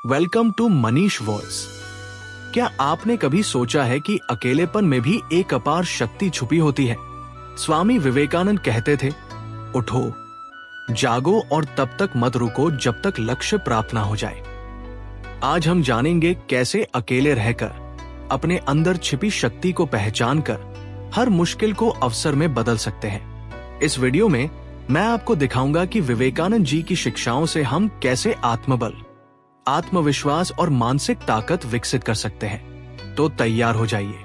Welcome to Manish voice. क्या आपने कभी सोचा है कि अकेलेपन में भी एक अपार शक्ति छुपी होती है? स्वामी विवेकानंद कहते थे, उठो, जागो और तब तक मत रुको जब तक लक्ष्य प्राप्त ना हो जाए। आज हम जानेंगे कैसे अकेले रहकर अपने अंदर छिपी शक्ति को पहचान कर हर मुश्किल को अवसर में बदल सकते हैं। इस वीडियो में मैं आपको दिखाऊंगा कि विवेकानंद जी की शिक्षाओं से हम कैसे आत्मबल, आत्मविश्वास और मानसिक ताकत विकसित कर सकते हैं। तो तैयार हो जाइए,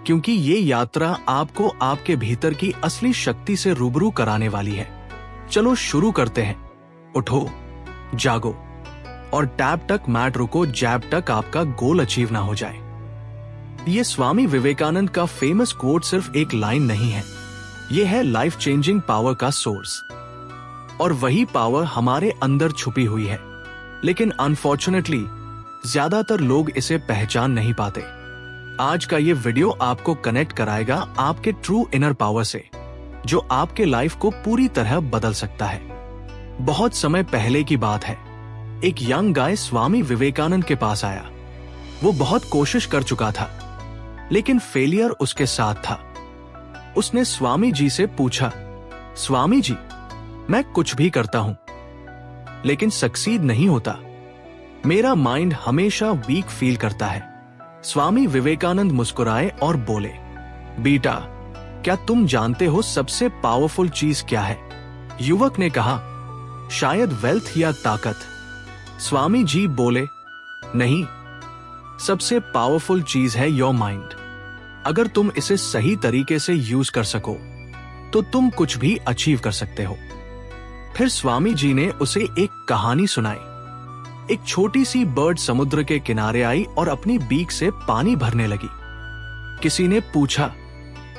क्योंकि ये यात्रा आपको आपके भीतर की असली शक्ति से रूबरू कराने वाली है। चलो शुरू करते हैं। उठो, जागो और टैप तक मैट रुको जैब तक आपका गोल अचीव ना हो जाए। ये स्वामी विवेकानंद का फेमस कोट सिर्फ एक लाइन नहीं है, ये है लाइफ चेंजिंग पावर का सोर्स। और वही पावर हमारे अंदर छुपी हुई है, लेकिन अनफॉर्चुनेटली ज्यादातर लोग इसे पहचान नहीं पाते। आज का ये वीडियो आपको कनेक्ट कराएगा आपके ट्रू इनर पावर से, जो आपके लाइफ को पूरी तरह बदल सकता है। बहुत समय पहले की बात है, एक यंग गाय स्वामी विवेकानंद के पास आया। वो बहुत कोशिश कर चुका था, लेकिन फेलियर उसके साथ था। उसने स्वामी जी से पूछा, स्वामी जी, मैं कुछ भी करता हूं, लेकिन सक्सीड नहीं होता। मेरा माइंड हमेशा वीक फील करता है। स्वामी विवेकानंद मुस्कुराए और बोले, बेटा, क्या तुम जानते हो सबसे पावरफुल चीज क्या है? युवक ने कहा, शायद वेल्थ या ताकत। स्वामी जी बोले, नहीं, सबसे पावरफुल चीज है योर माइंड। अगर तुम इसे सही तरीके से यूज कर सको तो तुम कुछ भी अचीव कर सकते हो। फिर स्वामी जी ने उसे एक कहानी सुनाई। एक छोटी सी बर्ड समुद्र के किनारे आई और अपनी बीक से पानी भरने लगी। किसी ने पूछा,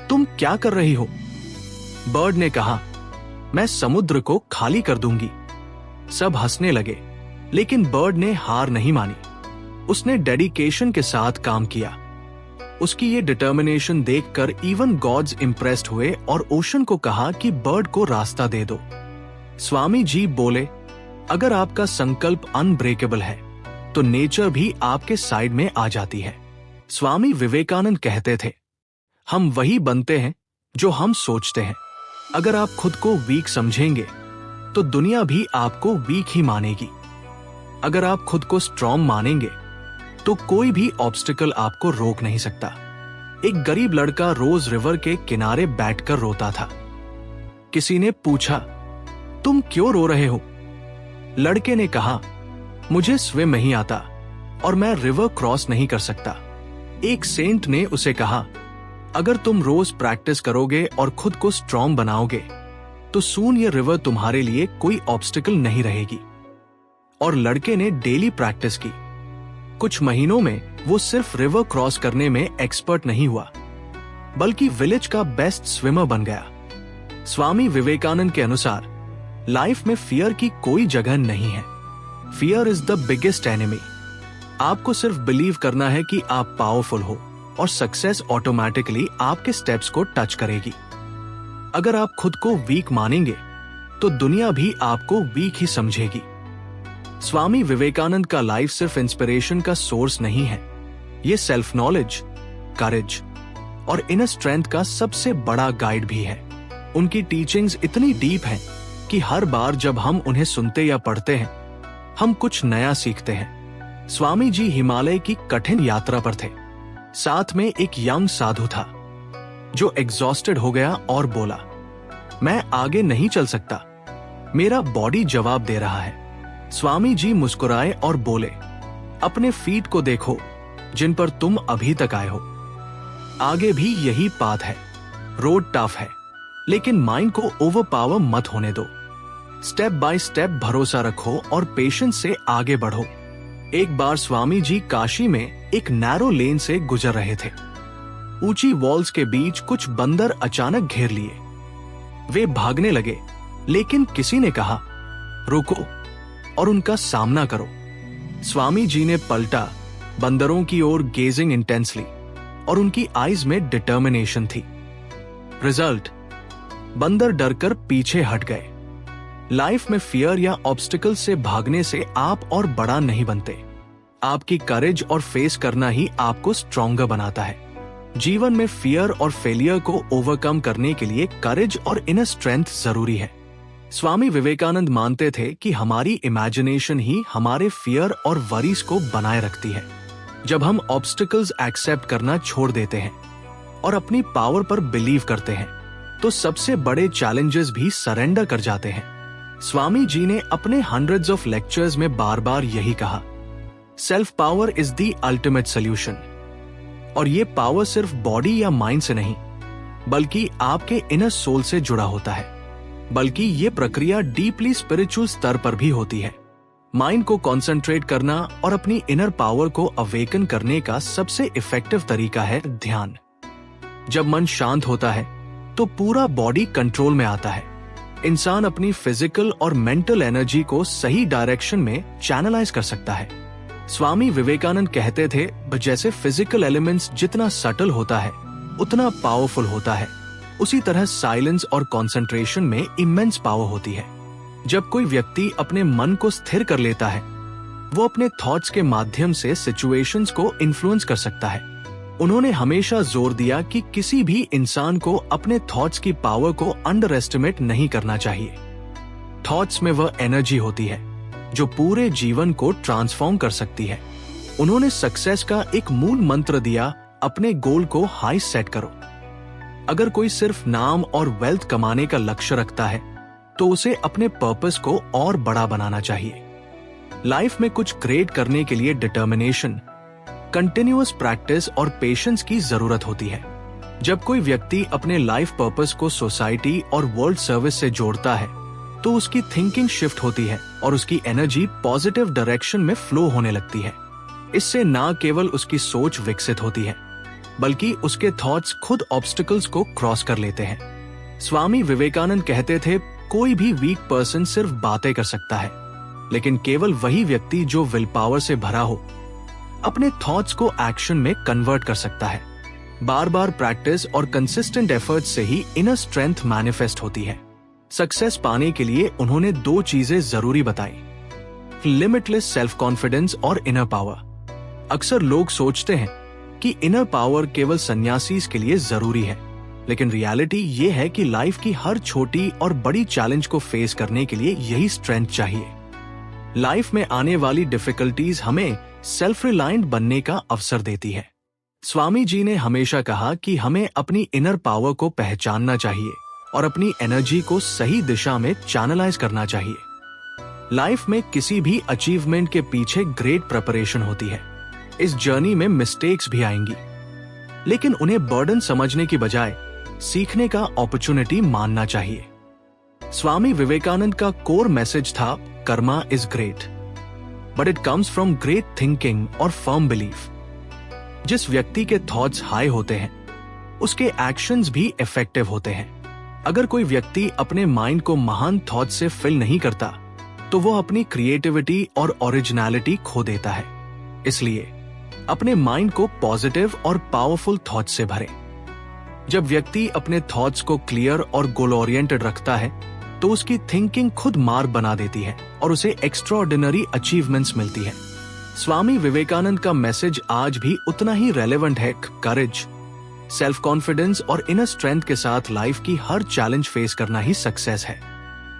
तुम क्या कर रही हो? बर्ड ने कहा, मैं समुद्र को खाली कर दूंगी। सब हंसने लगे, लेकिन बर्ड ने हार नहीं मानी। उसने डेडिकेशन के साथ काम किया। उसकी ये डिटर्मिनेशन देखकर इवन गॉड्स इंप्रेस्ड हुए और ओशन को कहा कि बर्ड को रास्ता दे दो। स्वामी जी बोले, अगर आपका संकल्प अनब्रेकेबल है तो नेचर भी आपके साइड में आ जाती है। स्वामी विवेकानंद कहते थे, हम वही बनते हैं जो हम सोचते हैं। अगर आप खुद को वीक समझेंगे तो दुनिया भी आपको वीक ही मानेगी। अगर आप खुद को स्ट्रॉन्ग मानेंगे तो कोई भी ऑब्स्टिकल आपको रोक नहीं सकता। एक गरीब लड़का रोज रिवर के किनारे बैठकर रोता था। किसी ने पूछा, तुम क्यों रो रहे हो? लड़के ने कहा, मुझे स्विम नहीं आता और मैं रिवर क्रॉस नहीं कर सकता। एक सेंट ने उसे कहा, अगर तुम रोज प्रैक्टिस करोगे और खुद को स्ट्रॉन्ग बनाओगे तो सून ये रिवर तुम्हारे लिए कोई ऑब्स्टिकल नहीं रहेगी। और लड़के ने डेली प्रैक्टिस की। कुछ महीनों में वो सिर्फ रिवर क्रॉस करने में एक्सपर्ट नहीं हुआ, बल्कि विलेज का बेस्ट स्विमर बन गया। स्वामी विवेकानंद के अनुसार लाइफ में फियर की कोई जगह नहीं है। Fear is the biggest enemy. आपको सिर्फ बिलीव करना है कि आप पावरफुल हो और सक्सेस ऑटोमेटिकली आपके स्टेप्स को टच करेगी। अगर आप खुद को वीक मानेंगे तो दुनिया भी आपको वीक ही समझेगी। स्वामी विवेकानंद का लाइफ सिर्फ इंस्पिरेशन का सोर्स नहीं है, ये सेल्फ नॉलेज, करेज और इनर स्ट्रेंथ का सबसे बड़ा गाइड भी है। उनकी टीचिंग्स इतनी डीप हैं कि हर बार जब हम उन्हें सुनते या पढ़ते हैं, हम कुछ नया सीखते हैं। स्वामी जी हिमालय की कठिन यात्रा पर थे। साथ में एक यंग साधु था जो एग्जॉस्टेड हो गया और बोला, मैं आगे नहीं चल सकता, मेरा बॉडी जवाब दे रहा है। स्वामी जी मुस्कुराए और बोले, अपने फीट को देखो जिन पर तुम अभी तक आए हो। आगे भी यही पाथ है। रोड टफ है, लेकिन माइंड को ओवरपावर मत होने दो। स्टेप बाय स्टेप भरोसा रखो और पेशेंस से आगे बढ़ो। एक बार स्वामी जी काशी में एक नैरो लेन से गुजर रहे थे। ऊंची वॉल्स के बीच कुछ बंदर अचानक घेर लिए। वे भागने लगे, लेकिन किसी ने कहा, रुको और उनका सामना करो। स्वामी जी ने पलटा, बंदरों की ओर गेजिंग इंटेंसली, और उनकी आईज में डिटर्मिनेशन थी। रिजल्ट, बंदर डरकर पीछे हट गए। लाइफ में फियर या ऑब्स्टिकल से भागने से आप और बड़ा नहीं बनते, आपकी करेज और फेस करना ही आपको स्ट्रॉन्गर बनाता है। जीवन में फियर और फेलियर को ओवरकम करने के लिए करेज और इनर स्ट्रेंथ जरूरी है। स्वामी विवेकानंद मानते थे कि हमारी इमेजिनेशन ही हमारे फियर और वरीज को बनाए रखती है। जब हम ऑब्स्टिकल्स एक्सेप्ट करना छोड़ देते हैं और अपनी पावर पर बिलीव करते हैं, तो सबसे बड़े चैलेंजेस भी सरेंडर कर जाते हैं। स्वामी जी ने अपने हंड्रेड्स ऑफ लेक्चर्स में बार बार यही कहा, self power is the ultimate solution. और ये पावर सिर्फ बॉडी या माइंड से नहीं, बल्कि आपके इनर सोल से जुड़ा होता है। बल्कि ये प्रक्रिया डीपली स्पिरिचुअल स्तर पर भी होती है। माइंड को कंसंट्रेट करना और अपनी इनर पावर को अवेकन करने का सबसे इफेक्टिव तरीका है ध्यान। जब मन शांत होता है तो पूरा बॉडी कंट्रोल में आता है। इंसान अपनी फिजिकल और मेंटल एनर्जी को सही डायरेक्शन में चैनलाइज कर सकता है। स्वामी विवेकानंद कहते थे, जैसे फिजिकल एलिमेंट्स जितना सटल होता है उतना पावरफुल होता है, उसी तरह साइलेंस और कंसंट्रेशन में इमेंस पावर होती है। जब कोई व्यक्ति अपने मन को स्थिर कर लेता है, वो अपने थॉट्स के माध्यम से सिचुएशंस को इन्फ्लुएंस कर सकता है। उन्होंने हमेशा जोर दिया कि किसी भी इंसान को अपने थॉट्स की पावर को अंडर एस्टिमेट नहीं करना चाहिए। थॉट्स में वह एनर्जी होती है जो पूरे जीवन को ट्रांसफॉर्म कर सकती है। उन्होंने सक्सेस का एक मूल मंत्र दिया, अपने गोल को हाई सेट करो। अगर कोई सिर्फ नाम और वेल्थ कमाने का लक्ष्य रखता है, तो उसे अपने पर्पस को और बड़ा बनाना चाहिए। लाइफ में कुछ क्रिएट करने के लिए डिटर्मिनेशन, कंटिन्यूअस प्रैक्टिस और पेशेंस की जरूरत होती है। जब कोई व्यक्ति अपने लाइफ पर्पस को सोसाइटी और वर्ल्ड सर्विस से जोड़ता है, तो उसकी थिंकिंग शिफ्ट होती है और उसकी एनर्जी पॉजिटिव डायरेक्शन में फ्लो होने लगती है। इससे न केवल उसकी सोच विकसित होती है, बल्कि उसके थॉट्स खुद ऑब्स्टिकल्स को क्रॉस कर लेते हैं। स्वामी विवेकानंद कहते थे, कोई भी वीक पर्सन सिर्फ बातें कर सकता है, लेकिन केवल वही व्यक्ति जो विल पावर से भरा हो अपने थॉट्स को एक्शन में कन्वर्ट कर सकता है। बार बार प्रैक्टिस और कंसिस्टेंट एफर्ट से ही इनर स्ट्रेंथ मैनिफेस्ट होती है। सक्सेस पाने के लिए उन्होंने दो चीजें जरूरी बताई, लिमिटलेस सेल्फ कॉन्फिडेंस और इनर पावर। अक्सर लोग सोचते हैं कि इनर पावर केवल सन्यासीज के लिए जरूरी है, लेकिन रियलिटी ये है कि लाइफ की हर छोटी और बड़ी चैलेंज को फेस करने के लिए यही स्ट्रेंथ चाहिए। लाइफ में आने वाली डिफिकल्टीज हमें सेल्फ रिलायंट बनने का अवसर देती है। स्वामी जी ने हमेशा कहा कि हमें अपनी इनर पावर को पहचानना चाहिए और अपनी एनर्जी को सही दिशा में चैनलाइज करना चाहिए। लाइफ में किसी भी अचीवमेंट के पीछे ग्रेट प्रिपरेशन होती है। इस जर्नी में मिस्टेक्स भी आएंगी, लेकिन उन्हें बर्डन समझने की बजाय सीखने का अपॉर्चुनिटी मानना चाहिए। स्वामी विवेकानंद का कोर मैसेज था, Karma is great, but it comes from great thinking और फर्म बिलीफ। जिस व्यक्ति के थॉट्स हाई होते हैं, उसके एक्शंस भी इफेक्टिव होते हैं। अगर कोई व्यक्ति अपने माइंड को महान थॉट से फिल नहीं करता, तो वो अपनी क्रिएटिविटी और ओरिजिनलिटी खो देता है। इसलिए अपने माइंड को पॉजिटिव और पावरफुल थॉट से भरें। जब व्यक्ति अपने थॉट्स को क्लियर और गोल ओरिएंटेड रखता है, तो उसकी थिंकिंग खुद मार्ग बना देती है और उसे एक्स्ट्राऑर्डिनरी अचीवमेंट्स मिलती है। स्वामी विवेकानंद का मैसेज आज भी उतना ही रेलेवेंट है। करेज, सेल्फ कॉन्फिडेंस और इनर स्ट्रेंथ के साथ लाइफ की हर चैलेंज फेस करना ही सक्सेस है।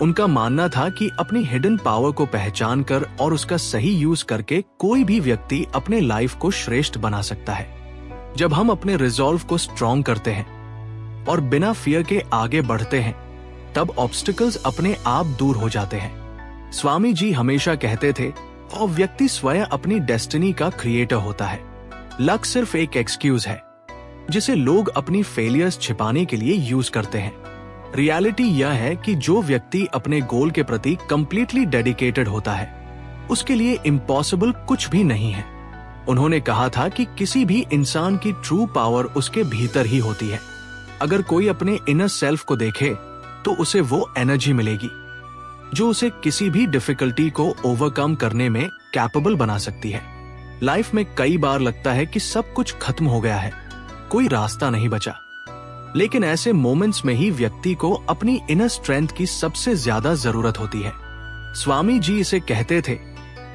उनका मानना था कि अपनी हिडन पावर को पहचान कर और उसका सही यूज करके कोई भी व्यक्ति अपने लाइफ को श्रेष्ठ बना सकता है। जब हम अपने रिजॉल्व को स्ट्रॉन्ग करते हैं और बिना फियर के आगे बढ़ते हैं, तब ऑब्स्टिकल्स अपने आप दूर हो जाते हैं। स्वामी जी हमेशा कहते थे, और व्यक्ति स्वयं अपनी डेस्टिनी का क्रिएटर होता है। लक सिर्फ एक एक्सक्यूज है जिसे लोग अपनी फेलियर्स छिपाने के लिए यूज करते हैं। रियलिटी यह है कि जो व्यक्ति अपने गोल के प्रति कंप्लीटली डेडिकेटेड होता है, उसके लिए इम्पॉसिबल कुछ भी नहीं है। उन्होंने कहा था कि किसी भी इंसान की ट्रू पावर उसके भीतर ही होती है। अगर कोई अपने इनर सेल्फ को देखे, तो उसे वो एनर्जी मिलेगी जो उसे किसी भी डिफिकल्टी को ओवरकम करने में कैपेबल बना सकती है। लाइफ में कई बार लगता है कि सब कुछ खत्म हो गया है, कोई रास्ता नहीं बचा। लेकिन ऐसे मोमेंट्स में ही व्यक्ति को अपनी इनर स्ट्रेंथ की सबसे ज्यादा जरूरत होती है। स्वामी जी इसे कहते थे,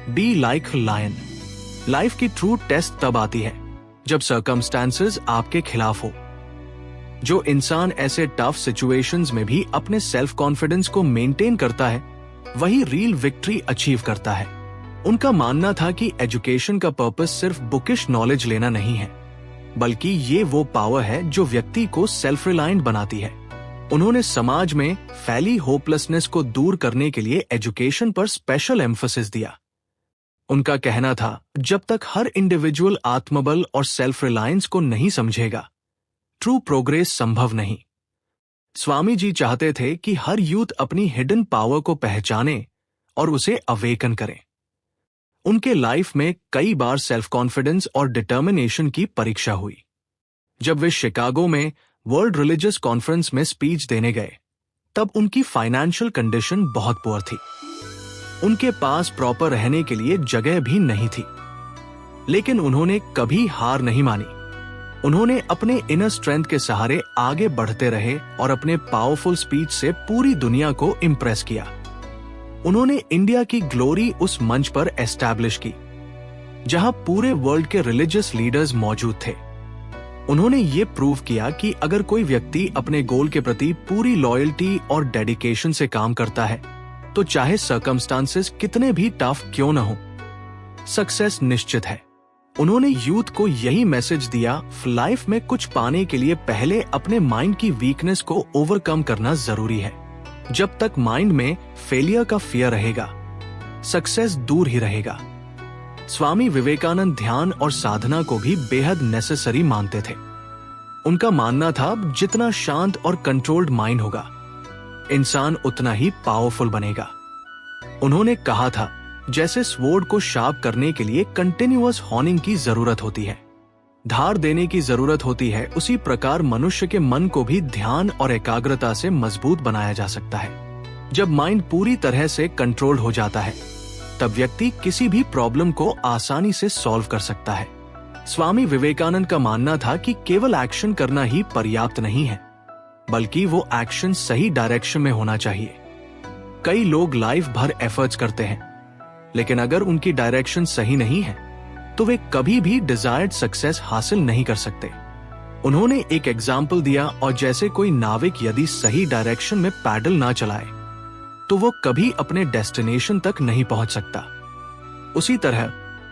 बी लाइक लायन, लाइफ की ट्रू टेस्ट तब आती है जब सर्कमस्टांसेस आपके खिलाफ हो। जो इंसान ऐसे टफ सिचुएशंस में भी अपने सेल्फ कॉन्फिडेंस को मेंटेन करता है, वही रियल विक्ट्री अचीव करता है। उनका मानना था कि एजुकेशन का पर्पस सिर्फ बुकिश नॉलेज लेना नहीं है, बल्कि ये वो पावर है जो व्यक्ति को सेल्फ रिलायंट बनाती है। उन्होंने समाज में फैली होपलेसनेस को दूर करने के लिए एजुकेशन पर स्पेशल एम्फोसिस दिया। उनका कहना था, जब तक हर इंडिविजुअल आत्मबल और सेल्फ रिलायंस को नहीं समझेगा, ट्रू प्रोग्रेस संभव नहीं। स्वामी जी चाहते थे कि हर यूथ अपनी हिडन पावर को पहचाने और उसे अवेकन करे। उनके लाइफ में कई बार सेल्फ कॉन्फिडेंस और डिटर्मिनेशन की परीक्षा हुई। जब वे शिकागो में वर्ल्ड रिलीजियस कॉन्फ्रेंस में स्पीच देने गए, तब उनकी फाइनेंशियल कंडीशन बहुत पुअर थी। उनके पास प्रॉपर रहने के लिए जगह भी नहीं थी, लेकिन उन्होंने कभी हार नहीं मानी। उन्होंने अपने इनर स्ट्रेंथ के सहारे आगे बढ़ते रहे और अपने पावरफुल स्पीच से पूरी दुनिया को इंप्रेस किया। उन्होंने इंडिया की ग्लोरी उस मंच पर एस्टैब्लिश की, जहां पूरे वर्ल्ड के रिलीजियस लीडर्स मौजूद थे। उन्होंने ये प्रूव किया कि अगर कोई व्यक्ति अपने गोल के प्रति पूरी लॉयल्टी और डेडिकेशन से काम करता है, तो चाहे सर्कमस्टांसेस कितने भी टफ क्यों न हो, सक्सेस निश्चित है। उन्होंने यूथ को यही मैसेज दिया, लाइफ में कुछ पाने के लिए पहले अपने माइंड की वीकनेस को ओवरकम करना जरूरी है। जब तक माइंड में फेलियर का फियर रहेगा, सक्सेस दूर ही रहेगा। स्वामी विवेकानंद ध्यान और साधना को भी बेहद नेसेसरी मानते थे। उनका मानना था, जितना शांत और कंट्रोल्ड माइंड होगा, इंसान उतना ही पावरफुल बनेगा। उन्होंने कहा था, जैसे स्वॉर्ड को शार्प करने के लिए कंटिन्यूअस हॉर्निंग की जरूरत होती है, धार देने की जरूरत होती है, उसी प्रकार मनुष्य के मन को भी ध्यान और एकाग्रता से मजबूत बनाया जा सकता है। जब माइंड पूरी तरह से कंट्रोल्ड हो जाता है, तब व्यक्ति किसी भी प्रॉब्लम को आसानी से सॉल्व कर सकता है। स्वामी विवेकानंद का मानना था कि केवल एक्शन करना ही पर्याप्त नहीं है, बल्कि वो एक्शन सही डायरेक्शन में होना चाहिए। कई लोग लाइफ भर एफर्ट्स करते हैं, लेकिन अगर उनकी डायरेक्शन सही नहीं है, तो वे कभी भी डिजायर्ड सक्सेस हासिल नहीं कर सकते। उन्होंने एक एग्जाम्पल दिया, और जैसे कोई नाविक यदि सही डायरेक्शन में पैडल ना चलाए, तो वो कभी अपने डेस्टिनेशन तक नहीं पहुंच सकता। उसी तरह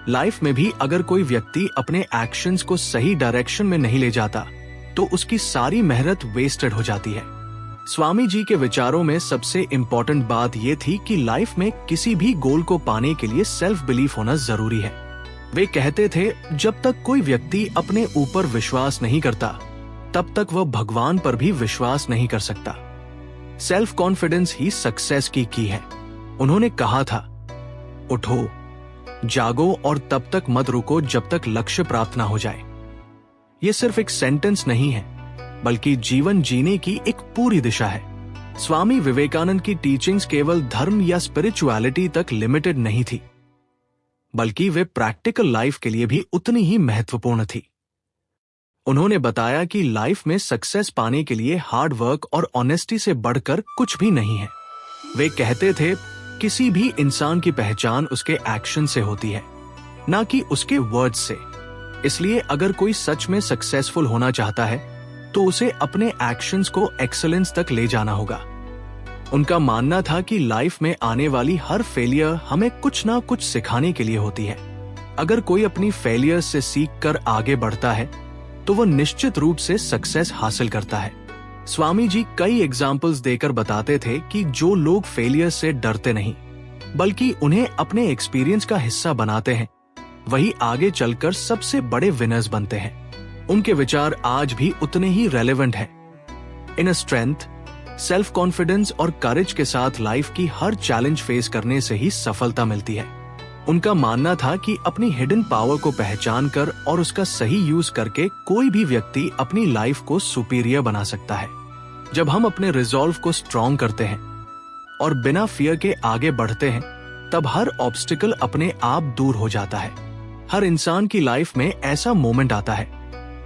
लाइफ में भी अगर कोई व्यक्ति अपने एक्शंस को सही डायरेक्शन में नहीं ले जाता, तो उसकी सारी मेहनत वेस्टेड हो जाती है। स्वामी जी के विचारों में सबसे इंपॉर्टेंट बात यह थी कि लाइफ में किसी भी गोल को पाने के लिए सेल्फ बिलीफ होना जरूरी है। वे कहते थे, जब तक कोई व्यक्ति अपने ऊपर विश्वास नहीं करता, तब तक वह भगवान पर भी विश्वास नहीं कर सकता। सेल्फ कॉन्फिडेंस ही सक्सेस की है। उन्होंने कहा था, उठो, जागो और तब तक मत रुको जब तक लक्ष्य प्राप्त ना हो जाए। यह सिर्फ एक सेंटेंस नहीं है, बल्कि जीवन जीने की एक पूरी दिशा है। स्वामी विवेकानंद की टीचिंग्स केवल धर्म या स्पिरिचुअलिटी तक लिमिटेड नहीं थी, बल्कि वे प्रैक्टिकल लाइफ के लिए भी उतनी ही महत्वपूर्ण थी। उन्होंने बताया कि लाइफ में सक्सेस पाने के लिए हार्ड वर्क और ऑनेस्टी से बढ़कर कुछ भी नहीं है। वे कहते थे, किसी भी इंसान की पहचान उसके एक्शन से होती है, ना कि उसके वर्ड्स से। इसलिए अगर कोई सच में सक्सेसफुल होना चाहता है, तो उसे अपने एक्शंस को एक्सीलेंस तक ले जाना होगा। उनका मानना था कि लाइफ में आने वाली हर फेलियर हमें कुछ ना कुछ सिखाने के लिए होती है। अगर कोई अपनी फेलियर से सीख कर आगे बढ़ता है, तो वह निश्चित रूप से सक्सेस हासिल करता है। स्वामी जी कई एग्जाम्पल्स देकर बताते थे कि जो लोग फेलियर से डरते नहीं, बल्कि उन्हें अपने एक्सपीरियंस का हिस्सा बनाते हैं, वही आगे चलकर सबसे बड़े विनर्स बनते हैं। उनके विचार आज भी उतने ही रेलेवेंट हैं। इनर स्ट्रेंथ, सेल्फ कॉन्फिडेंस और करेज के साथ लाइफ की हर चैलेंज फेस करने से ही सफलता मिलती है। उनका मानना था कि अपनी हिडन पावर को पहचान कर और उसका सही यूज करके कोई भी व्यक्ति अपनी लाइफ को सुपीरियर बना सकता है। जब हम अपने रिजॉल्व को स्ट्रॉन्ग करते हैं और बिना फियर के आगे बढ़ते हैं, तब हर ऑब्स्टिकल अपने आप दूर हो जाता है। हर इंसान की लाइफ में ऐसा मोमेंट आता है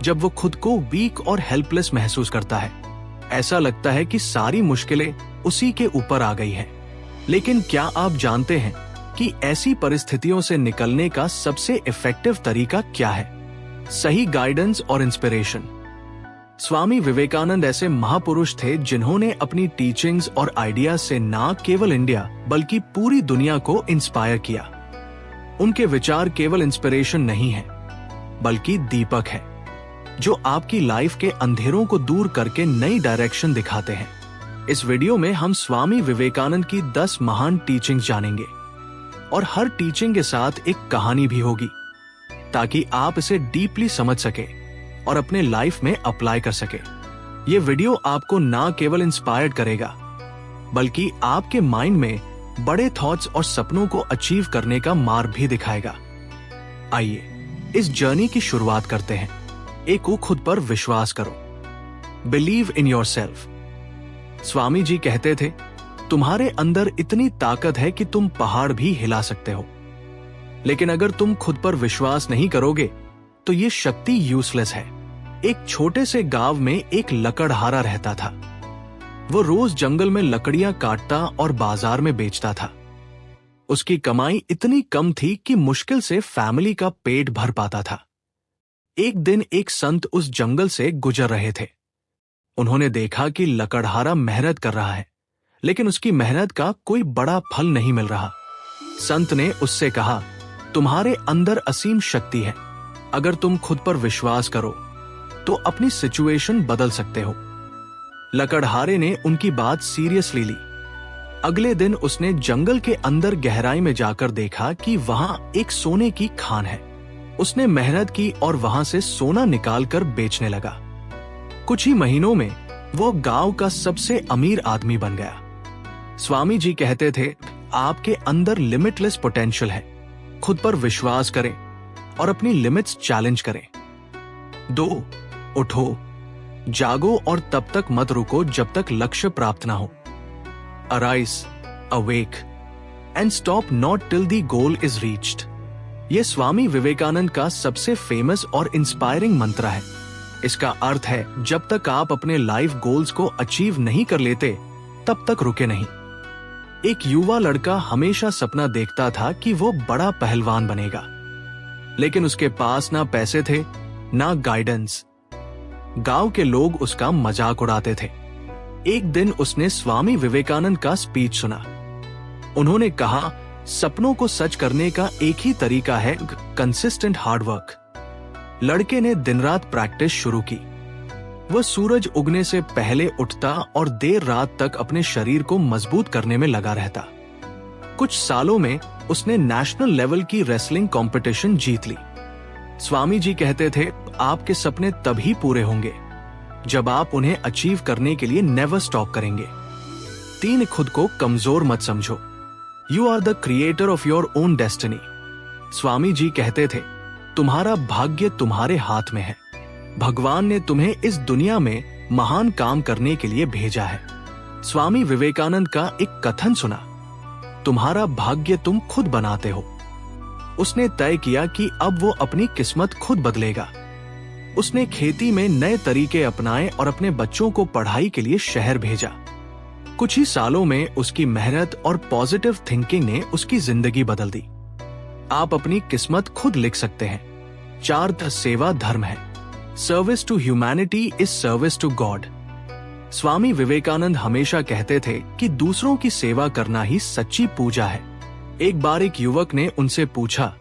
जब वो खुद को वीक और हेल्पलेस महसूस करता है। ऐसा लगता है कि सारी मुश्किलें उसी के ऊपर आ गई हैं। लेकिन क्या आप जानते हैं कि ऐसी परिस्थितियों से निकलने का सबसे इफेक्टिव तरीका क्या है। सही गाइडेंस और इंस्पिरेशन। स्वामी विवेकानंद ऐसे महापुरुष थे जिन्होंने अपनी टीचिंग्स और आइडियाज से न केवल इंडिया बल्कि पूरी दुनिया को इंस्पायर किया। उनके विचार केवल इंस्पिरेशन नहीं है बल्कि दीपक है जो आपकी लाइफ के अंधेरों को दूर करके नई डायरेक्शन दिखाते हैं। इस वीडियो में हम स्वामी विवेकानंद की 10 महान टीचिंग्स जानेंगे और हर टीचिंग के साथ एक कहानी भी होगी ताकि आप इसे डीपली समझ सके और अपने लाइफ में अप्लाई कर सके। ये वीडियो आपको ना केवल इंस्पायर करेगा बल्कि आपके माइंड में बड़े थॉट्स और सपनों को अचीव करने का मार्ग भी दिखाएगा। आइए इस जर्नी की शुरुआत करते हैं। एक खुद पर विश्वास करो। Believe in yourself. स्वामी जी कहते थे, तुम्हारे अंदर इतनी ताकत है कि तुम पहाड़ भी हिला सकते हो, लेकिन अगर तुम खुद पर विश्वास नहीं करोगे तो ये शक्ति यूजलेस है। एक छोटे से गांव में एक लकड़हारा रहता था। वो रोज जंगल में लकड़ियां काटता और बाजार में बेचता था। उसकी कमाई इतनी कम थी कि मुश्किल से फैमिली का पेट भर पाता था। एक दिन एक संत उस जंगल से गुजर रहे थे। उन्होंने देखा कि लकड़हारा मेहनत कर रहा है, लेकिन उसकी मेहनत का कोई बड़ा फल नहीं मिल रहा। संत ने उससे कहा, तुम्हारे अंदर असीम शक्ति है। अगर तुम खुद पर विश्वास करो तो अपनी सिचुएशन बदल सकते हो। लकड़हारे ने उनकी बात सीरियसली ली। अगले दिन उसने जंगल के अंदर गहराई में जाकर देखा कि वहां एक सोने की खान है। उसने मेहनत की और वहां से सोना निकालकर बेचने लगा। कुछ ही महीनों में वो गांव का सबसे अमीर आदमी बन गया। स्वामी जी कहते थे, आपके अंदर लिमिटलेस पोटेंशियल है। खुद पर विश्वास करें और अपनी लिमिट्स चैलेंज करें। 2. उठो, जागो और तब तक मत रुको जब तक लक्ष्य प्राप्त ना हो। Arise, awake, and stop not till the goal is reached. ये स्वामी विवेकानंद का सबसे फेमस और इंस्पायरिंग मंत्र है। इसका अर्थ है, जब तक आप अपने लाइफ गोल्स को अचीव नहीं कर लेते तब तक रुके नहीं। एक युवा लड़का हमेशा सपना देखता था कि वो बड़ा पहलवान बनेगा, लेकिन उसके पास ना पैसे थे ना गाइडेंस। गांव के लोग उसका मजाक उड़ाते थे। एक दिन उसने स्वामी विवेकानंद का स्पीच सुना। उन्होंने कहा, सपनों को सच करने का एक ही तरीका है, कंसिस्टेंट हार्ड वर्क। लड़के ने दिन रात प्रैक्टिस शुरू की। वह सूरज उगने से पहले उठता और देर रात तक अपने शरीर को मजबूत करने में लगा रहता। कुछ सालों में उसने नेशनल लेवल की रेसलिंग कंपटीशन जीत ली। स्वामी जी कहते थे, आपके सपने तभी पूरे होंगे जब आप उन्हें अचीव करने के लिए नेवर स्टॉप करेंगे। 3. खुद को कमजोर मत समझो। You are the creator of your own destiny. Swami ji कहते थे, तुम्हारा भाग्य तुम्हारे हाथ में है। भगवान ने तुम्हें इस दुनिया में महान काम करने के लिए भेजा है। स्वामी विवेकानंद का एक कथन सुना, तुम्हारा भाग्य तुम खुद बनाते हो। उसने तय किया कि अब वो अपनी किस्मत खुद बदलेगा। उसने खेती में नए तरीके अपनाए और अपने बच्चों को पढ़ाई के लिए शहर भेजा। कुछ ही सालों में उसकी मेहनत और पॉजिटिव थिंकिंग ने उसकी जिंदगी बदल दी। आप अपनी किस्मत खुद लिख सकते हैं। 4. सेवा धर्म है। Service to humanity is service to God. Swami Vivekananda हमेशा कहते थे कि दूसरों की सेवा करना ही सच्ची पूजा है। एक बार एक युवक ने उनसे पूछा,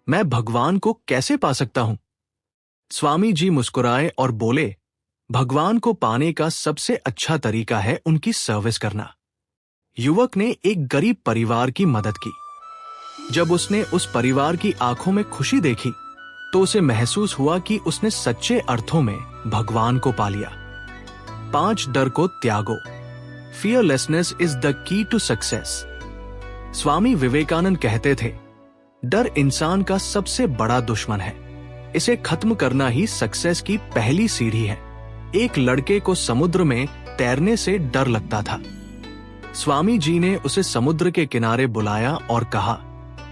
मैं भगवान को कैसे पा सकता हूं? स्वामी जी मुस्कुराए और बोले, भगवान को पाने का सबसे अच्छा तरीका है उनकी सर्विस करना। युवक ने एक गरीब परिवार की मदद की। जब उसने उस परिवार की आंखों में खुशी देखी तो उसे महसूस हुआ कि उसने सच्चे अर्थों में भगवान को पा लिया। 5. डर को त्यागो। Fearlessness is the key to success. Swami Vivekananda कहते थे, डर इंसान का सबसे बड़ा दुश्मन है। इसे खत्म करना ही सक्सेस की पहली सीढ़ी है। एक लड़के को समुद्र में तैरने से डर लगता था। स्वामी जी ने उसे समुद्र के किनारे बुलाया और कहा,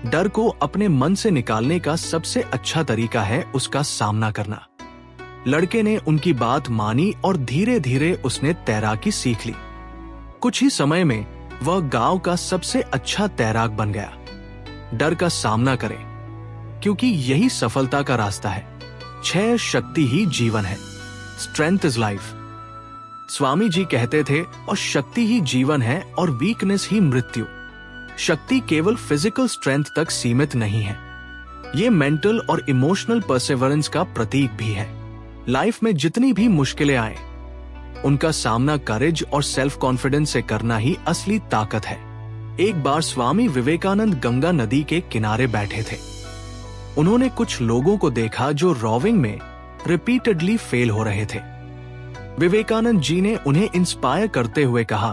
डर को अपने मन से निकालने का सबसे अच्छा तरीका है उसका सामना करना। लड़के ने उनकी बात मानी और धीरे धीरे उसने तैराकी सीख ली। कुछ ही समय में वह गांव का सबसे अच्छा तैराक बन गया। डर का सामना करें, क्योंकि यही सफलता का रास्ता है। 6 शक्ति ही जीवन है। Strength is life. Swami ji कहते थे, और शक्ति ही जीवन है और वीकनेस ही मृत्यु। शक्ति केवल फिजिकल स्ट्रेंथ तक सीमित नहीं है, ये मेंटल और इमोशनल परसेवरेंस का प्रतीक भी है। लाइफ में जितनी भी मुश्किलें आए, उनका सामना करेज और सेल्फ कॉन्फिडेंस से करना ही असली ताकत है। एक बार स्वामी विवेकानंद गंगा नदी के किनारे बैठे थे। उन्होंने कुछ लोगों को देखा जो रोविंग में रिपीटेडली फेल हो रहे थे। विवेकानंद जी ने उन्हें इंस्पायर करते हुए कहा,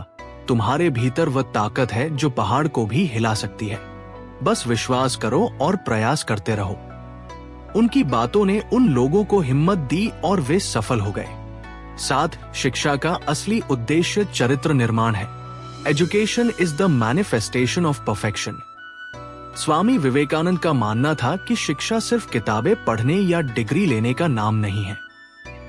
तुम्हारे भीतर वह ताकत है जो पहाड़ को भी हिला सकती है, बस विश्वास करो और प्रयास करते रहो। उनकी बातों ने उन लोगों को हिम्मत दी और वे सफल हो गए। 7 शिक्षा का असली उद्देश्य चरित्र निर्माण है। Education is the manifestation of perfection. Swami Vivekananda का मानना था कि शिक्षा सिर्फ किताबें पढ़ने या डिग्री लेने का नाम नहीं है।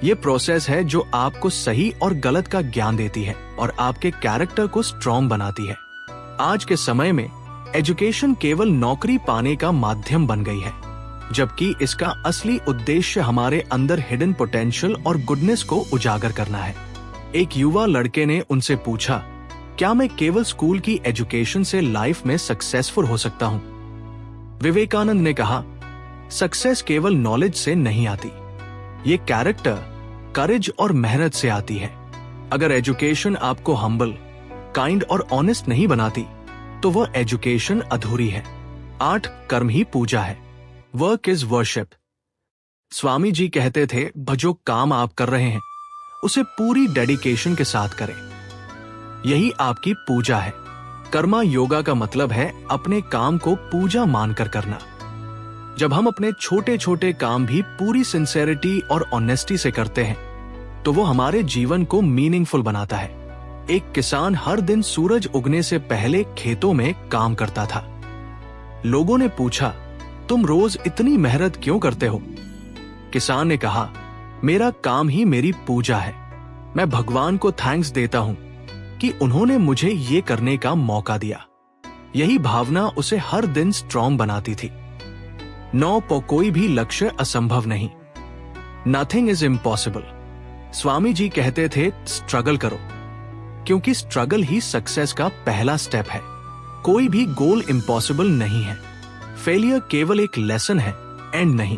ये प्रोसेस है जो आपको सही और गलत का ज्ञान देती है और आपके कैरेक्टर को स्ट्रॉन्ग बनाती है। आज के समय में एजुकेशन केवल नौकरी पाने का माध्यम बन गई है, जबकि इसका असली उद्देश्य हमारे अंदर हिडन पोटेंशियल और गुडनेस को उजागर करना है। एक युवा लड़के ने उनसे पूछा, क्या मैं केवल स्कूल की एजुकेशन से लाइफ में सक्सेसफुल हो सकता हूं? विवेकानंद ने कहा, सक्सेस केवल नॉलेज से नहीं आती, ये कैरेक्टर, करेज और मेहनत से आती है। अगर एजुकेशन आपको हम्बल, काइंड और ऑनेस्ट नहीं बनाती, तो वह एजुकेशन अधूरी है। 8 कर्म ही पूजा है। Work is worship. Swami ji कहते थे, जो काम आप कर रहे हैं उसे पूरी डेडिकेशन के साथ करें, यही आपकी पूजा है। कर्मा योगा का मतलब है अपने काम को पूजा मानकर करना। जब हम अपने छोटे छोटे काम भी पूरी सिंसेरिटी और ऑनेस्टी से करते हैं, तो वो हमारे जीवन को मीनिंगफुल बनाता है। एक किसान हर दिन सूरज उगने से पहले खेतों में काम करता था। लोगों ने पूछा, तुम रोज इतनी मेहनत क्यों करते हो? किसान ने कहा, मेरा काम ही मेरी पूजा है। मैं भगवान को थैंक्स देता हूं कि उन्होंने मुझे ये करने का मौका दिया। यही भावना उसे हर दिन स्ट्रॉन्ग बनाती थी। 9 कोई भी लक्ष्य असंभव नहीं। Nothing is impossible. Swami ji कहते थे, स्ट्रगल करो, क्योंकि स्ट्रगल ही सक्सेस का पहला स्टेप है। कोई भी गोल इम्पॉसिबल नहीं है। फेलियर केवल एक लेसन है, एंड नहीं।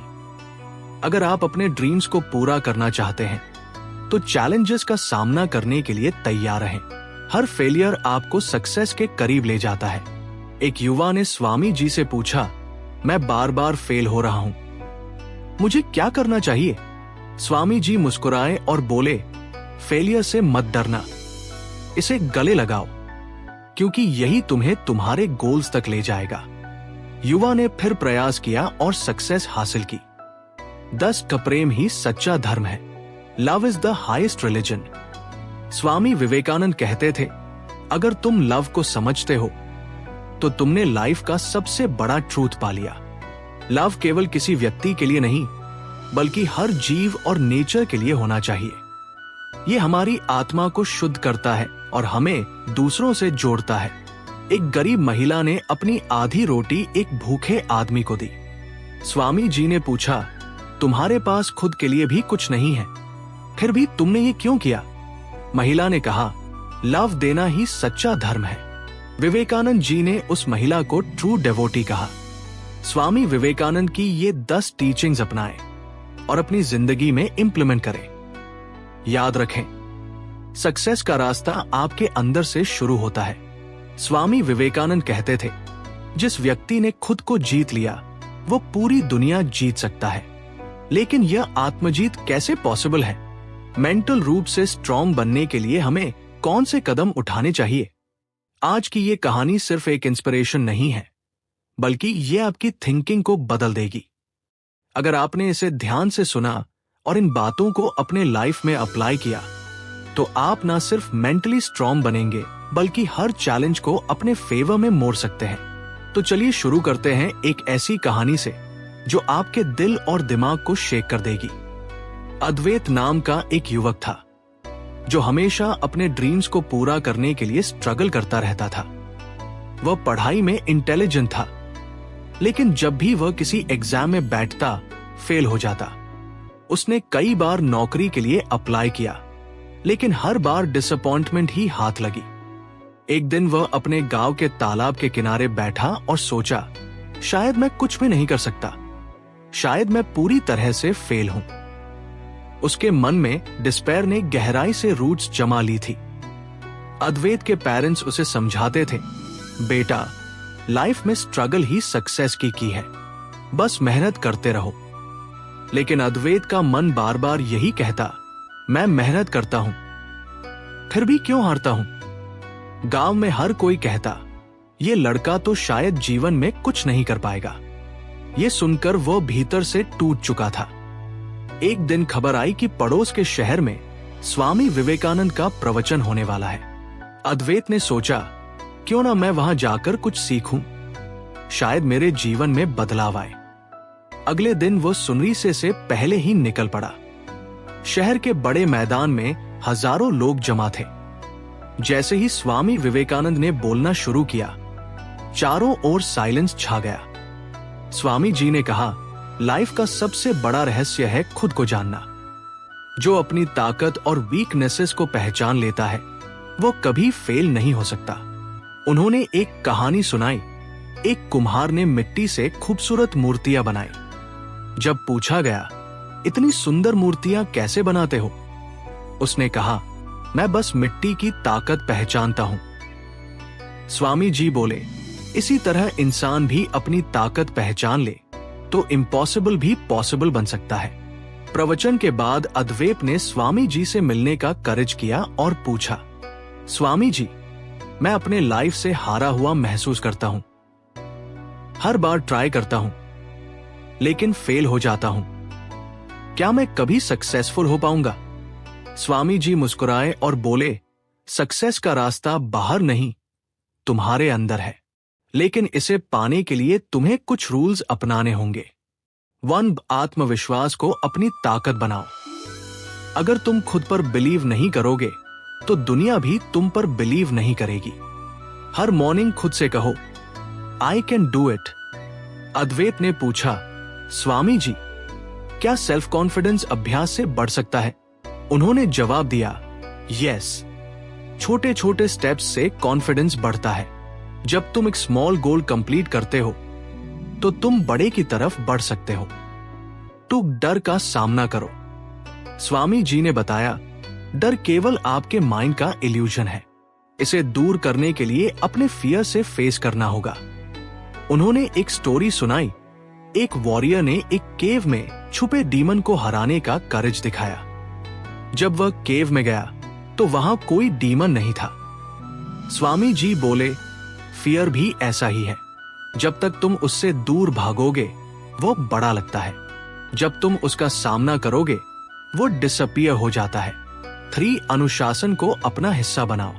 अगर आप अपने ड्रीम्स को पूरा करना चाहते हैं, तो चैलेंजेस का सामना करने के लिए तैयार रहें। हर फेलियर आपको सक्सेस के करीब ले जाता है। एक युवा ने स्वामी जी से पूछा, मैं बार बार फेल हो रहा हूं, मुझे क्या करना चाहिए? स्वामी जी मुस्कुराए और बोले, फेलियर से मत डरना, इसे गले लगाओ, क्योंकि यही तुम्हें तुम्हारे गोल्स तक ले जाएगा। युवा ने फिर प्रयास किया और सक्सेस हासिल की। 10 का प्रेम ही सच्चा धर्म है। Love is the highest religion. Swami Vivekananda कहते थे, अगर तुम लव को समझते हो, तो तुमने लाइफ का सबसे बड़ा ट्रूथ पा लिया। लव केवल किसी व्यक्ति के लिए नहीं, बल्कि हर जीव और नेचर के लिए होना चाहिए। ये हमारी आत्मा को शुद्ध करता है और हमें दूसरों से जोड़ता है। एक गरीब महिला ने अपनी आधी रोटी एक भूखे आदमी को दी। स्वामी जी ने पूछा, तुम्हारे पास खुद के लिए भी कुछ नहीं है, फिर भी तुमने ये क्यों किया? महिला ने कहा, लव देना ही सच्चा धर्म है। विवेकानंद जी ने उस महिला को ट्रू डेवोटी कहा। स्वामी विवेकानंद की ये 10 टीचिंग्स अपनाएं और अपनी जिंदगी में इंप्लीमेंट करें। याद रखें, सक्सेस का रास्ता आपके अंदर से शुरू होता है। स्वामी विवेकानंद कहते थे, जिस व्यक्ति ने खुद को जीत लिया, वो पूरी दुनिया जीत सकता है। लेकिन यह आत्मजीत कैसे पॉसिबल है? मेंटल रूप से स्ट्रॉन्ग बनने के लिए हमें कौन से कदम उठाने चाहिए? आज की ये कहानी सिर्फ एक इंस्पिरेशन नहीं है, बल्कि ये आपकी थिंकिंग को बदल देगी। अगर आपने इसे ध्यान से सुना और इन बातों को अपने लाइफ में अप्लाई किया, तो आप ना सिर्फ मेंटली स्ट्रॉन्ग बनेंगे, बल्कि हर चैलेंज को अपने फेवर में मोड़ सकते हैं। तो चलिए शुरू करते हैं एक ऐसी कहानी से जो आपके दिल और दिमाग को शेक कर देगी। अद्वैत नाम का एक युवक था, जो हमेशा अपने ड्रीम्स को पूरा करने के लिए स्ट्रगल करता रहता था। वह पढ़ाई में इंटेलिजेंट था, लेकिन जब भी वह किसी एग्जाम में बैठता, फेल हो जाता। उसने कई बार नौकरी के लिए अप्लाई किया, लेकिन हर बार डिसअपॉइंटमेंट ही हाथ लगी। एक दिन वह अपने गांव के तालाब के किनारे बैठा और सोचा, शायद मैं कुछ भी नहीं कर सकता, शायद मैं पूरी तरह से फेल हूं। उसके मन में डिस्पेयर ने गहराई से रूट्स जमा ली थी। अद्वैत के पेरेंट्स उसे समझाते थे, बेटा, लाइफ में स्ट्रगल ही सक्सेस की है, बस मेहनत करते रहो। लेकिन अद्वैत का मन बार बार यही कहता, मैं मेहनत करता हूं, फिर भी क्यों हारता हूं? गांव में हर कोई कहता, ये लड़का तो शायद जीवन में कुछ नहीं कर पाएगा। ये सुनकर वो भीतर से टूट चुका था। एक दिन खबर आई कि पड़ोस के शहर में स्वामी विवेकानंद का प्रवचन होने वाला है। अद्वैत ने सोचा, क्यों ना मैं वहां जाकर कुछ सीखूं, शायद मेरे जीवन में बदलाव आए। अगले दिन वो सुनरीसे से पहले ही निकल पड़ा। शहर के बड़े मैदान में हजारों लोग जमा थे। जैसे ही स्वामी विवेकानंद ने बोलना शुरू किया, चारों ओर साइलेंस छा गया। स्वामी जी ने कहा, लाइफ का सबसे बड़ा रहस्य है खुद को जानना। जो अपनी ताकत और वीकनेसेस को पहचान लेता है, वो कभी फेल नहीं हो सकता। उन्होंने एक कहानी सुनाई। एक कुम्हार ने मिट्टी से खूबसूरत मूर्तियां बनाई। जब पूछा गया, इतनी सुंदर मूर्तियां कैसे बनाते हो? उसने कहा, मैं बस मिट्टी की ताकत पहचानता हूं। स्वामी जी बोले, इसी तरह इंसान भी अपनी ताकत पहचान ले तो इम्पॉसिबल भी पॉसिबल बन सकता है। प्रवचन के बाद अद्वैत ने स्वामी जी से मिलने का करेज किया और पूछा, स्वामी जी, मैं अपने लाइफ से हारा हुआ महसूस करता हूं। हर बार ट्राई करता हूं, लेकिन फेल हो जाता हूं। क्या मैं कभी सक्सेसफुल हो पाऊंगा? स्वामी जी मुस्कुराए और बोले, सक्सेस का रास्ता बाहर नहीं, तुम्हारे अंदर है, लेकिन इसे पाने के लिए तुम्हें कुछ रूल्स अपनाने होंगे। 1. आत्मविश्वास को अपनी ताकत बनाओ। अगर तुम खुद पर बिलीव नहीं करोगे, तो दुनिया भी तुम पर बिलीव नहीं करेगी। हर मॉर्निंग खुद से कहो, आई कैन डू इट। अद्वैत ने पूछा, स्वामी जी, क्या सेल्फ कॉन्फिडेंस अभ्यास से बढ़ सकता है? उन्होंने जवाब दिया, यस। छोटे छोटे स्टेप्स से कॉन्फिडेंस बढ़ता है। जब तुम एक स्मॉल गोल कंप्लीट करते हो, तो तुम बड़े की तरफ बढ़ सकते हो। डर का सामना करो। स्वामी जी ने बताया, डर केवल आपके माइंड का इल्यूजन है। इसे दूर करने के लिए अपने फियर से फेस करना होगा। उन्होंने एक स्टोरी सुनाई। एक वॉरियर ने एक केव में छुपे डीमन को हराने का करेज दिखाया। जब वह केव में गया, तो वहां कोई डीमन नहीं था। स्वामी जी बोले, फियर भी ऐसा ही है। जब तक तुम उससे दूर भागोगे, वो बड़ा लगता है। जब तुम उसका सामना करोगे, वो डिसअपीयर हो जाता है। 3. अनुशासन को अपना हिस्सा बनाओ।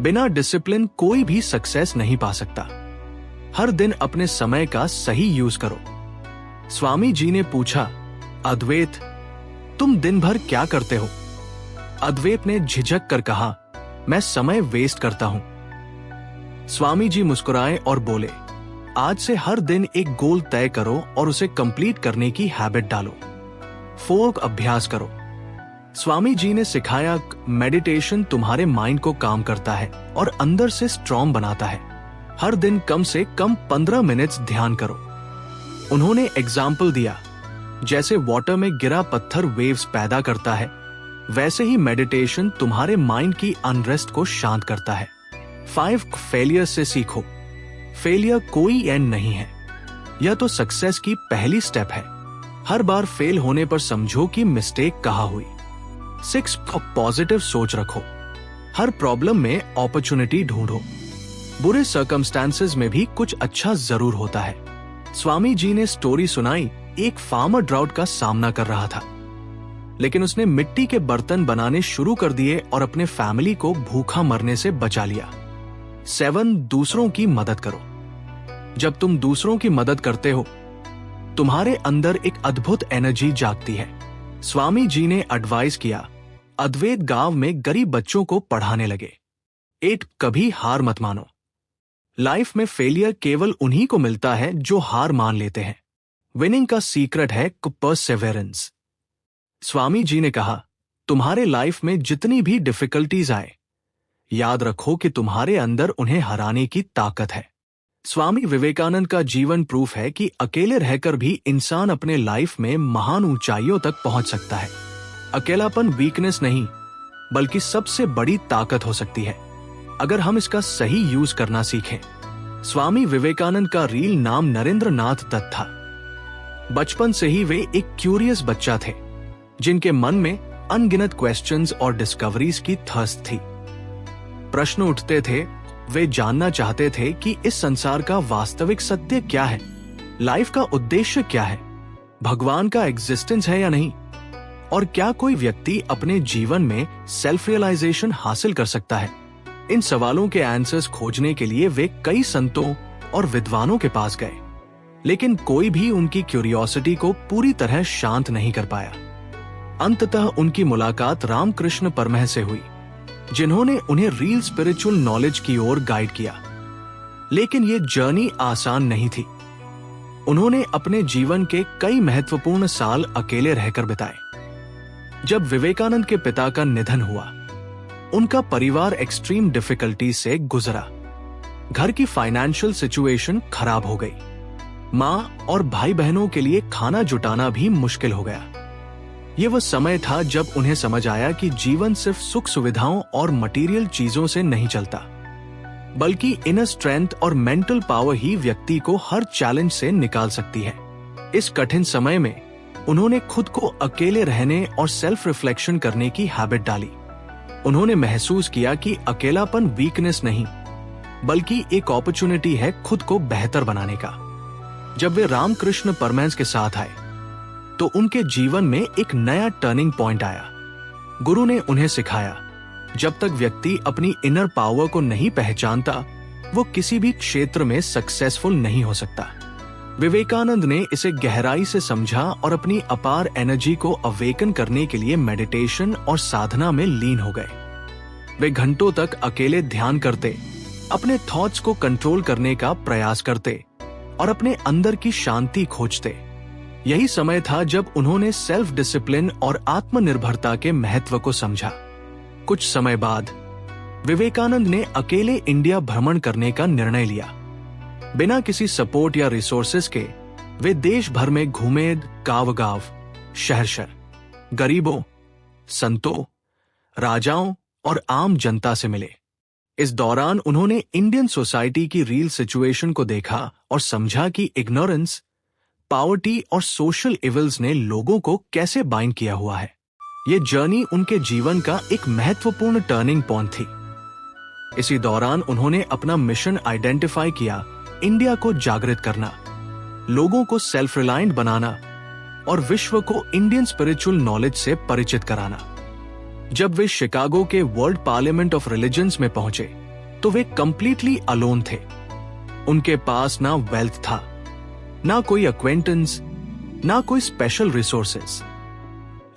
बिना डिसिप्लिन कोई भी सक्सेस नहीं पा सकता। हर दिन अपने समय का सही यूज करो। स्वामी जी ने पूछा, अद्वैत, तुम दिन भर क्या करते हो? अद्वैत ने झिझक कर कहा, मैं समय वेस्ट करता हूं। स्वामी जी मुस्कुराए और बोले, आज से हर दिन एक गोल तय करो और उसे कंप्लीट करने की हैबिट डालो। 4. अभ्यास करो। स्वामी जी ने सिखाया, मेडिटेशन तुम्हारे माइंड को काम करता है और अंदर से स्ट्रॉन्ग बनाता है। हर दिन कम से कम 15 मिनट्स ध्यान करो। उन्होंने एग्जाम्पल दिया, जैसे वाटर में गिरा पत्थर वेव्स पैदा करता है, वैसे ही मेडिटेशन तुम्हारे माइंड की अनरेस्ट को शांत करता है। 5. फेलियर से सीखो। फेलियर कोई एंड नहीं है, यह तो सक्सेस की पहली स्टेप है। हर बार फेल होने पर समझो कि मिस्टेक कहाँ हुई। 6. पॉजिटिव सोच रखो। हर प्रॉब्लम में अपॉर्चुनिटी ढूंढो। बुरे सर्कमस्टेंसेस में भी कुछ अच्छा जरूर होता है। स्वामी जी ने स्टोरी सुनाई। एक फार्मर ड्राउट का सामना कर रहा था, लेकिन उसने मिट्टी के बर्तन बनाने शुरू कर दिए और अपने फैमिली को भूखा मरने से बचा लिया। 7. दूसरों की मदद करो। जब तुम दूसरों की मदद करते हो, तुम्हारे अंदर एक अद्भुत एनर्जी जागती है। स्वामी जी ने एडवाइस किया, अद्वैत गांव में गरीब बच्चों को पढ़ाने लगे। 8. कभी हार मत मानो। लाइफ में फेलियर केवल उन्हीं को मिलता है जो हार मान लेते हैं। विनिंग का सीक्रेट है परसेवरेंस। स्वामी जी ने कहा, तुम्हारे लाइफ में जितनी भी डिफिकल्टीज आए, याद रखो कि तुम्हारे अंदर उन्हें हराने की ताकत है। स्वामी विवेकानंद का जीवन प्रूफ है कि अकेले रहकर भी इंसान अपने लाइफ में महान ऊंचाइयों तक पहुंच सकता है। अकेलापन वीकनेस नहीं, बल्कि सबसे बड़ी ताकत हो सकती है, अगर हम इसका सही यूज करना सीखें। स्वामी विवेकानंद का रियल नाम नरेंद्र नाथ दत्त था। बचपन से ही वे एक क्यूरियस बच्चा थे, जिनके मन में अनगिनत क्वेश्चंस और डिस्कवरीज की थर्स्ट थी। प्रश्न उठते थे, वे जानना चाहते थे कि इस संसार का वास्तविक सत्य क्या है, लाइफ का उद्देश्य क्या है, भगवान का एग्जिस्टेंस है या नहीं, और क्या कोई व्यक्ति अपने जीवन में सेल्फ रियलाइजेशन हासिल कर सकता है। इन सवालों के आंसर्स खोजने के लिए वे कई संतों और विद्वानों के पास गए, लेकिन कोई भी उनकी क्यूरियोसिटी को पूरी तरह शांत नहीं कर पाया। अंततः उनकी मुलाकात रामकृष्ण परमहंस से हुई, जिन्होंने उन्हें रियल स्पिरिचुअल नॉलेज की ओर गाइड किया। लेकिन ये जर्नी आसान नहीं थी। उन्होंने अपने जीवन के कई महत्वपूर्ण साल अकेले रहकर बिताए। जब विवेकानंद के पिता का निधन हुआ, उनका परिवार एक्सट्रीम डिफिकल्टी से गुजरा। घर की फाइनेंशियल सिचुएशन खराब हो गई। मां और भाई बहनों के लिए खाना जुटाना भी मुश्किल हो गया। ये वो समय था जब उन्हें समझ आया कि जीवन सिर्फ सुख सुविधाओं और मटेरियल चीजों से नहीं चलता, बल्कि इनर स्ट्रेंथ और मेंटल पावर ही व्यक्ति को हर चैलेंज से निकाल सकती है। इस कठिन समय में उन्होंने खुद को अकेले रहने और सेल्फ रिफ्लेक्शन करने की हैबिट डाली। उन्होंने महसूस किया कि अकेलापन वीकनेस नहीं, बल्कि एक अपॉर्चुनिटी है खुद को बेहतर बनाने का। जब वे रामकृष्ण परमहंस के साथ आए, तो उनके जीवन में एक नया टर्निंग पॉइंट आया। गुरु ने उन्हें सिखाया, जब तक व्यक्ति अपनी इनर पावर को नहीं पहचानता, वो किसी भी क्षेत्र में सक्सेसफुल नहीं हो सकता। विवेकानंद ने इसे गहराई से समझा और अपनी अपार एनर्जी को अवेकन करने के लिए मेडिटेशन और साधना में लीन हो गए। वे घंटों तक अकेले ध्यान करते, अपने थॉट्स को कंट्रोल करने का प्रयास करते और अपने अंदर की शांति खोजते। यही समय था जब उन्होंने सेल्फ डिसिप्लिन और आत्मनिर्भरता के महत्व को समझा। कुछ समय बाद विवेकानंद ने अकेले इंडिया भ्रमण करने का निर्णय लिया। बिना किसी सपोर्ट या रिसोर्सेस के वे देश भर में घूमे, गांव-गांव, शहर-शहर, गरीबों, संतों, राजाओं और आम जनता से मिले। इस दौरान उन्होंने इंडियन सोसाइटी की रियल सिचुएशन को देखा और समझा कि इग्नोरेंस, पॉवर्टी और सोशल इविल्स ने लोगों को कैसे बाइंड किया हुआ है। ये जर्नी उनके जीवन का एक महत्वपूर्ण टर्निंग पॉइंट थी। इसी दौरान उन्होंने अपना मिशन आइडेंटिफाई किया, इंडिया को जागृत करना, लोगों को सेल्फ रिलायंट बनाना और विश्व को इंडियन स्पिरिचुअल नॉलेज से परिचित कराना। जब वे शिकागो के वर्ल्ड पार्लियामेंट ऑफ रिलीजन्स में पहुंचे, तो वे कंप्लीटली अलोन थे। उनके पास ना वेल्थ था, ना कोई अक्वेंटेंस, ना कोई स्पेशल रिसोर्सेस,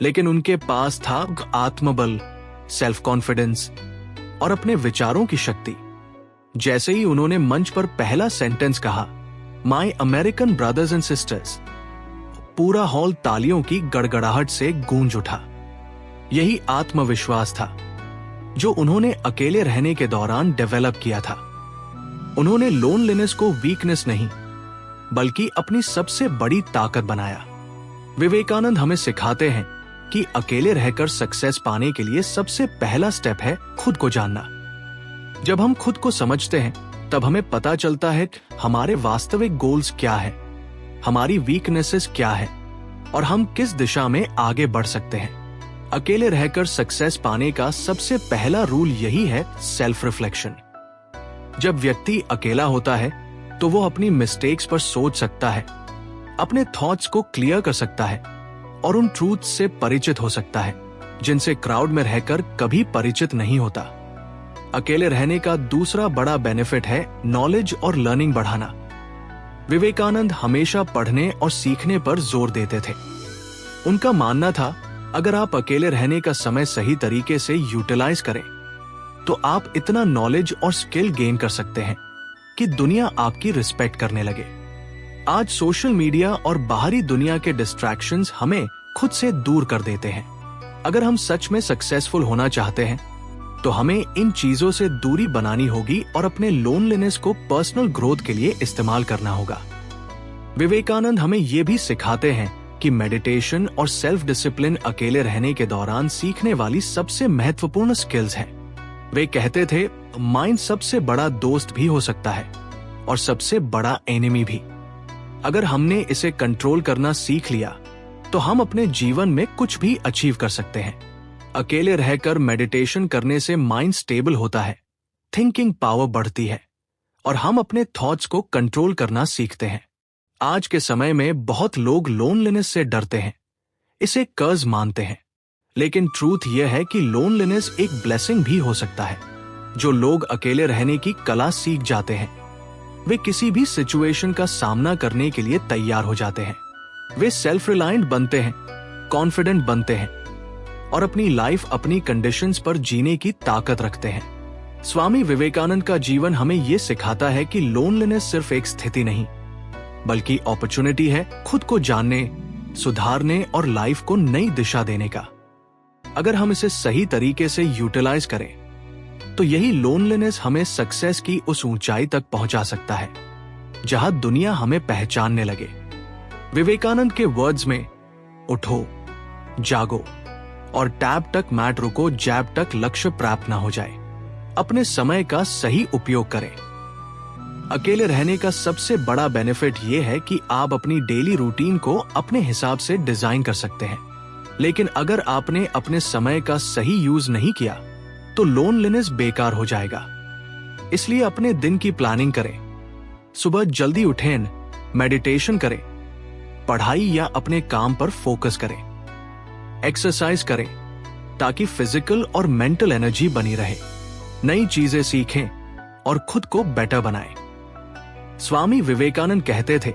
लेकिन उनके पास था आत्मबल, सेल्फ कॉन्फिडेंस और अपने विचारों की शक्ति। जैसे ही उन्होंने मंच पर पहला सेंटेंस कहा, my American brothers and sisters, पूरा हॉल तालियों की गड़गड़ाहट से गूंज उठा। यही आत्मविश्वास था जो उन्होंने अकेले रहने के दौरान डेवलप किया था। उन्होंने लोनलीनेस को वीकनेस नहीं, बल्कि अपनी सबसे बड़ी ताकत बनाया। विवेकानंद हमें सिखाते हैं कि अकेले रहकर सक्सेस पाने के लिए सबसे पहला स्टेप है खुद को जानना। जब हम खुद को समझते हैं, तब हमें पता चलता है कि हमारे वास्तविक गोल्स क्या है, हमारी वीकनेसेस क्या है और हम किस दिशा में आगे बढ़ सकते हैं। अकेले रहकर सक्सेस पाने का सबसे पहला रूल यही है, सेल्फ रिफ्लेक्शन। जब व्यक्ति अकेला होता है, तो वो अपनी मिस्टेक्स पर सोच सकता है, अपने थॉट्स को क्लियर कर सकता है और उन ट्रूथ से परिचित हो सकता है जिनसे क्राउड में रहकर कभी परिचित नहीं होता। अकेले रहने का दूसरा बड़ा बेनिफिट है नॉलेज और लर्निंग बढ़ाना। विवेकानंद हमेशा पढ़ने और सीखने पर जोर देते थे। उनका मानना था, अगर आप अकेले रहने का समय सही तरीके से यूटिलाइज करें, तो आप इतना नॉलेज और स्किल गेन कर सकते हैं कि दुनिया आपकी रिस्पेक्ट करने लगे। आज सोशल मीडिया और बाहरी दुनिया के डिस्ट्रैक्शंस हमें खुद से दूर कर देते हैं। अगर हम सच में सक्सेसफुल होना चाहते हैं तो हमें इन चीजों से दूरी बनानी होगी और अपने लोनलीनेस को पर्सनल ग्रोथ के लिए इस्तेमाल करना होगा। विवेकानंद हमें यह भी सिखाते हैं कि मेडिटेशन और सेल्फ डिसिप्लिन अकेले रहने के दौरान सीखने वाली सबसे महत्वपूर्ण स्किल्स हैं। वे कहते थे, माइंड सबसे बड़ा दोस्त भी हो सकता है और सबसे बड़ा एनिमी भी। अगर हमने इसे कंट्रोल करना सीख लिया तो हम अपने जीवन में कुछ भी अचीव कर सकते हैं। अकेले रहकर मेडिटेशन करने से माइंड स्टेबल होता है, थिंकिंग पावर बढ़ती है और हम अपने थॉट्स को कंट्रोल करना सीखते हैं। आज के समय में बहुत लोग लोनलीनेस से डरते हैं, इसे कर्ज मानते हैं, लेकिन ट्रूथ यह है कि लोनलीनेस एक ब्लेसिंग भी हो सकता है। जो लोग अकेले रहने की कला सीख जाते हैं वे किसी भी सिचुएशन का सामना करने के लिए तैयार हो जाते हैं। वे सेल्फ रिलायंट बनते हैं, कॉन्फिडेंट बनते हैं और अपनी लाइफ अपनी कंडीशंस पर जीने की ताकत रखते हैं। स्वामी विवेकानंद का जीवन हमें यह सिखाता है कि लोनलीनेस सिर्फ एक स्थिति नहीं बल्कि अपॉर्चुनिटी है खुद को जानने, सुधारने और लाइफ को नई दिशा देने का। अगर हम इसे सही तरीके से यूटिलाइज करें तो यही लोनलीनेस हमें सक्सेस की उस ऊंचाई तक पहुंचा सकता है जहां दुनिया हमें पहचानने लगे। विवेकानंद के वर्ड्स में उठो, जागो और टैब तक मैट रुको जैब तक लक्ष्य प्राप्त ना हो जाए। अपने समय का सही उपयोग करें। अकेले रहने का सबसे बड़ा बेनिफिट यह है कि आप अपनी डेली रूटीन को अपने हिसाब से डिजाइन कर सकते हैं, लेकिन अगर आपने अपने समय का सही यूज नहीं किया तो लोनलीनेस बेकार हो जाएगा। इसलिए अपने दिन की प्लानिंग करें, सुबह जल्दी उठें, मेडिटेशन करें, पढ़ाई या अपने काम पर फोकस करें, एक्सरसाइज करें ताकि फिजिकल और मेंटल एनर्जी बनी रहे, नई चीजें सीखें और खुद को बेटर बनाएं। स्वामी विवेकानंद कहते थे,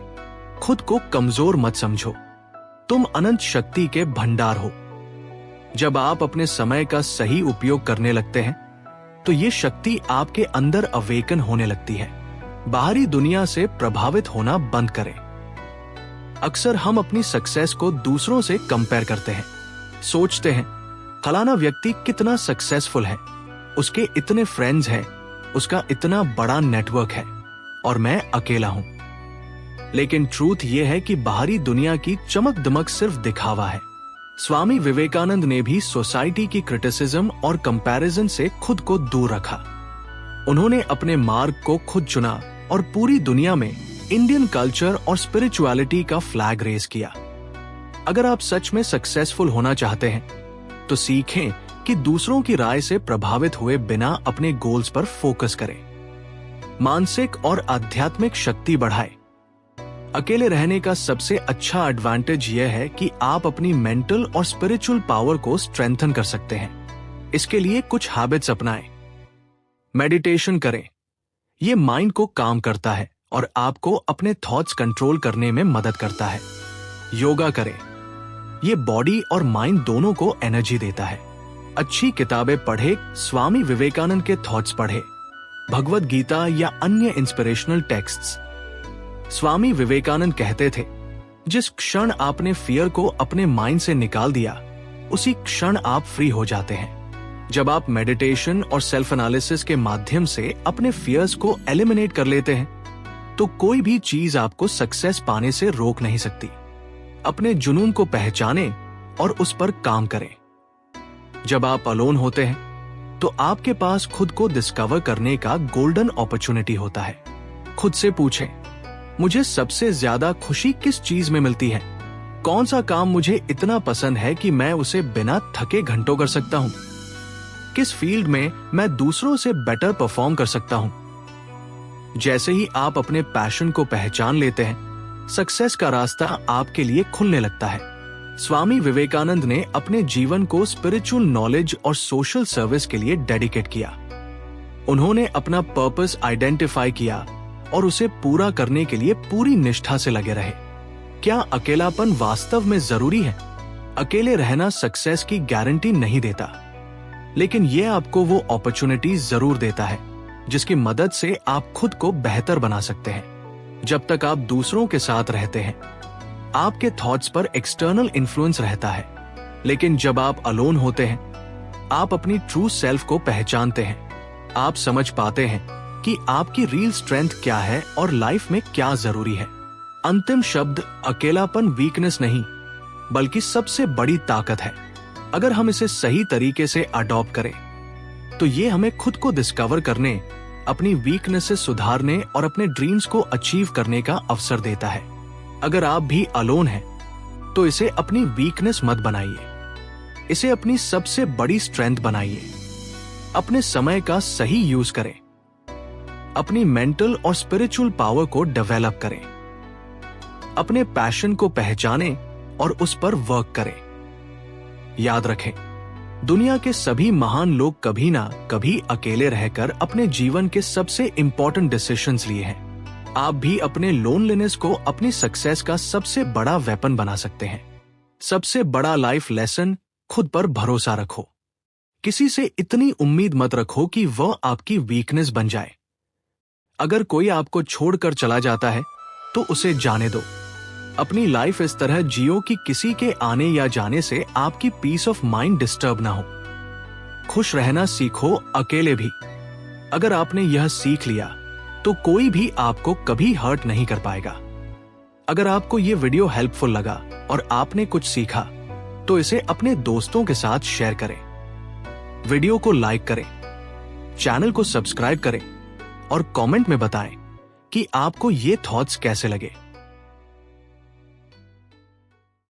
खुद को कमजोर मत समझो, तुम अनंत शक्ति के भंडार हो। जब आप अपने समय का सही उपयोग करने लगते हैं तो ये शक्ति आपके अंदर अवेकन होने लगती है। बाहरी दुनिया से प्रभावित होना बंद करें। अक्सर हम अपनी सक्सेस को दूसरों से कंपेयर करते हैं, सोचते हैं फलाना व्यक्ति कितना सक्सेसफुल है, उसके इतने फ्रेंड्स हैं, उसका इतना बड़ा नेटवर्क है और मैं अकेला हूं। लेकिन ट्रूथ यह है कि बाहरी दुनिया की चमक दमक सिर्फ दिखावा है। स्वामी विवेकानंद ने भी सोसाइटी की क्रिटिसिज्म और कंपैरिजन से खुद को दूर रखा। उन्होंने अपने मार्ग को खुद चुना और पूरी दुनिया में इंडियन कल्चर और स्पिरिचुअलिटी का फ्लैग रेज किया। अगर आप सच में सक्सेसफुल होना चाहते हैं तो सीखें कि दूसरों की राय से प्रभावित हुए बिना अपने गोल्स पर फोकस करें। मानसिक और आध्यात्मिक शक्ति बढ़ाएं। अकेले रहने का सबसे अच्छा एडवांटेज यह है कि आप अपनी मेंटल और स्पिरिचुअल पावर को स्ट्रेंथन कर सकते हैं। इसके लिए कुछ हैबिट्स अपनाएं। मेडिटेशन करें, यह माइंड को काम करता है और आपको अपने थॉट्स कंट्रोल करने में मदद करता है। योगा करें, यह बॉडी और माइंड दोनों को एनर्जी देता है। अच्छी किताबें पढ़े, स्वामी विवेकानंद के थॉट्स पढ़े, भगवत गीता या अन्य इंस्पिरेशनल टेक्स्ट्स। स्वामी विवेकानंद कहते थे, जिस क्षण आपने फियर को अपने माइंड से निकाल दिया उसी क्षण आप फ्री हो जाते हैं। जब आप मेडिटेशन और सेल्फ एनालिसिस के माध्यम से अपने फियर्स को एलिमिनेट कर लेते हैं तो कोई भी चीज आपको सक्सेस पाने से रोक नहीं सकती। अपने जुनून को पहचानें और उस पर काम करें। जब आप अलोन होते हैं तो आपके पास खुद को डिस्कवर करने का गोल्डन अपॉर्चुनिटी होता है। खुद से पूछें, मुझे सबसे ज्यादा खुशी किस चीज में मिलती है? कौन सा काम मुझे इतना पसंद है कि मैं उसे बिना थके घंटों कर सकता हूं? किस फील्ड में मैं दूसरों से बेटर परफॉर्म कर सकता हूं? जैसे ही आप अपने पैशन को पहचान लेते हैं, सक्सेस का रास्ता आपके लिए खुलने लगता है। स्वामी विवेकानंद ने अपने जीवन को स्पिरिचुअल नॉलेज और सोशल सर्विस के लिए डेडिकेट किया। उन्होंने अपना पर्पस आइडेंटिफाई किया और उसे पूरा करने के लिए पूरी निष्ठा से लगे रहे। क्या अकेलापन वास्तव में जरूरी है? अकेले रहना सक्सेस की गारंटी नहीं देता, लेकिन यह आपको वो अपॉर्चुनिटी जरूर देता है जिसकी मदद से आप खुद को बेहतर बना सकते हैं। जब तक आप दूसरों के साथ रहते हैं, आपके थॉट्स पर एक्सटर्नल इन्फ्लुएंस रहता है, लेकिन जब आप अलोन होते हैं, आप अपनी ट्रू सेल्फ को पहचानते हैं। आप समझ पाते हैं कि आपकी रियल स्ट्रेंथ क्या है और लाइफ में क्या जरूरी है। अंतिम शब्द, अकेलापन वीकनेस नहीं, बल्कि सबसे बड़ी ताकत है। अगर हम इसे सही तरीके से अडॉप्ट करें, तो ये हमें खुद को डिस्कवर करने, अपनी वीकनेसेस सुधारने और अपने ड्रीम्स को अचीव करने का अवसर देता है। अगर आप भी अलोन हैं, तो इसे अपनी वीकनेस मत बनाइए, इसे अपनी सबसे बड़ी स्ट्रेंथ बनाइए। अपने समय का सही यूज करें, अपनी मेंटल और स्पिरिचुअल पावर को डेवलप करें, अपने पैशन को पहचानें और उस पर वर्क करें। याद रखें, दुनिया के सभी महान लोग कभी ना कभी अकेले रहकर अपने जीवन के सबसे इंपॉर्टेंट डिसीजंस लिए हैं। आप भी अपने लोनलीनेस को अपनी सक्सेस का सबसे बड़ा वेपन बना सकते हैं। सबसे बड़ा लाइफ लेसन, खुद पर भरोसा रखो। किसी से इतनी उम्मीद मत रखो कि वह आपकी वीकनेस बन जाए। अगर कोई आपको छोड़कर चला जाता है, तो उसे जाने दो। अपनी लाइफ इस तरह जियो कि किसी के आने या जाने से आपकी पीस ऑफ माइंड डिस्टर्ब ना हो। खुश रहना सीखो, अकेले भी। अगर आपने यह सीख लिया, तो कोई भी आपको कभी हर्ट नहीं कर पाएगा। अगर आपको यह वीडियो हेल्पफुल लगा और आपने कुछ सीखा, तो इसे अपने दोस्तों के साथ शेयर करें। वीडियो को लाइक करें, चैनल को सब्सक्राइब करें और कमेंट में बताएं कि आपको ये थॉट्स कैसे लगे।